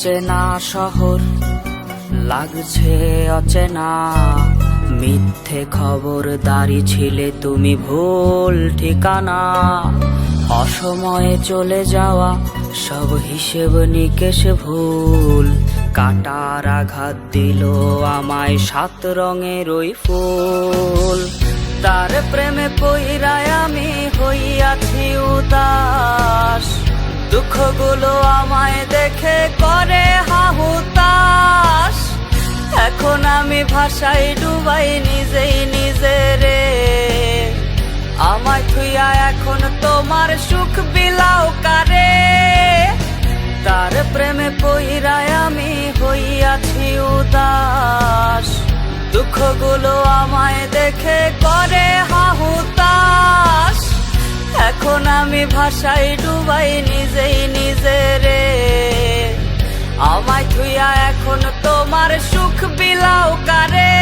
চেনা শহর লাগছে অচেনা, মিথ্যে খবরদারি ছিলে তুমি, ভুল ঠিকানা। অসময়ে চলে যাওয়া সব হিসেব নিকেশ ভুল, কাটার আঘাত দিল আমায় 7 রঙের ওই ফুল। তার প্রেমে পইরায় আমি হইয়াছি উদাস, দুঃখগুলো আমায় দেখে করে হাহুতাস। এখন আমি ভাষায় ডুবাই নিজেই নিজেরে, আমায় থুইয়া এখন তোমার সুখ বিলাও কারে। তার প্রেমে পইরায় আমি হইয়াছি উদাস, দুঃখগুলো আমায় দেখে করে হাহুতাস। এখন আমি ভাষায় ডুবাই নিজেই নিজেরে, আমায় থুইয়া এখন তোমার সুখ বিলাও কারে।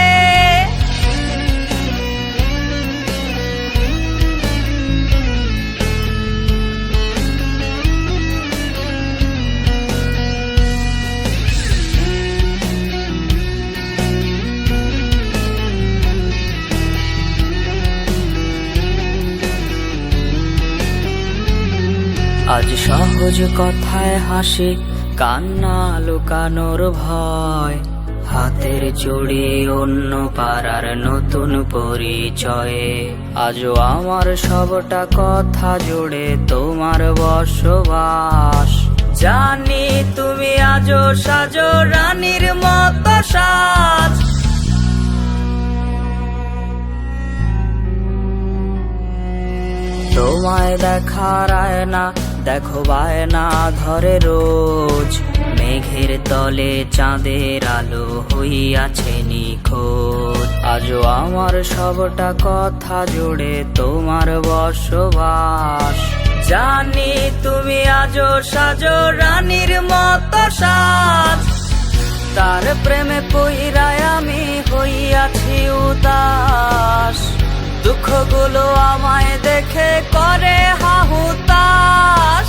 আজ সহজ কথায় হাসি, কান্না লুকানোর ভয়, হাতের চড়ি অন্য পাড়ার নতুন পরিচয়ে। আজও আমার সবটা কথা জুড়ে তোমার বসবাস, জানি তুমি আজও সাজো রানীর মতো সাজ। তোমায় দেখার আয়না দেখো বায়না ধরে রোজ, মেঘের তলে চাঁদের আলো হইয়াছে নিখোঁজ। আজও আমার সবটা কথা জুড়ে তোমার বসবাস, জানি তুমি আজও সাজো রানীর মতো সাজ। তার প্রেমে পইরায় আমি হইয়াছি উদাস, দুঃখগুলো আমায় দেখে করে হাহুতাস।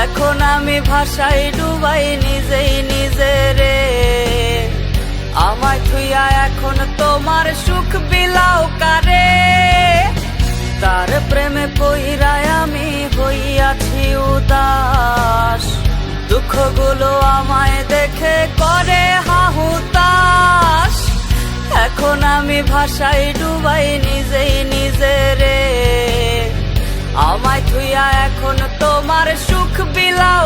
এখন আমি ভাষায় ডুবাই নিজেই নিজেরে, আমায় থুইয়া এখন তোমার সুখ বিলাও কারে। তার প্রেমে পইরায় আমি হইয়াছি উদাস, দুঃখগুলো আমায় দেখে করে হাহুতাস। এখন আমি ভাষায় ডুবাই নিজেই নিজেরে, আমায় থুইয়া এখন তোমার সুখ বিলাও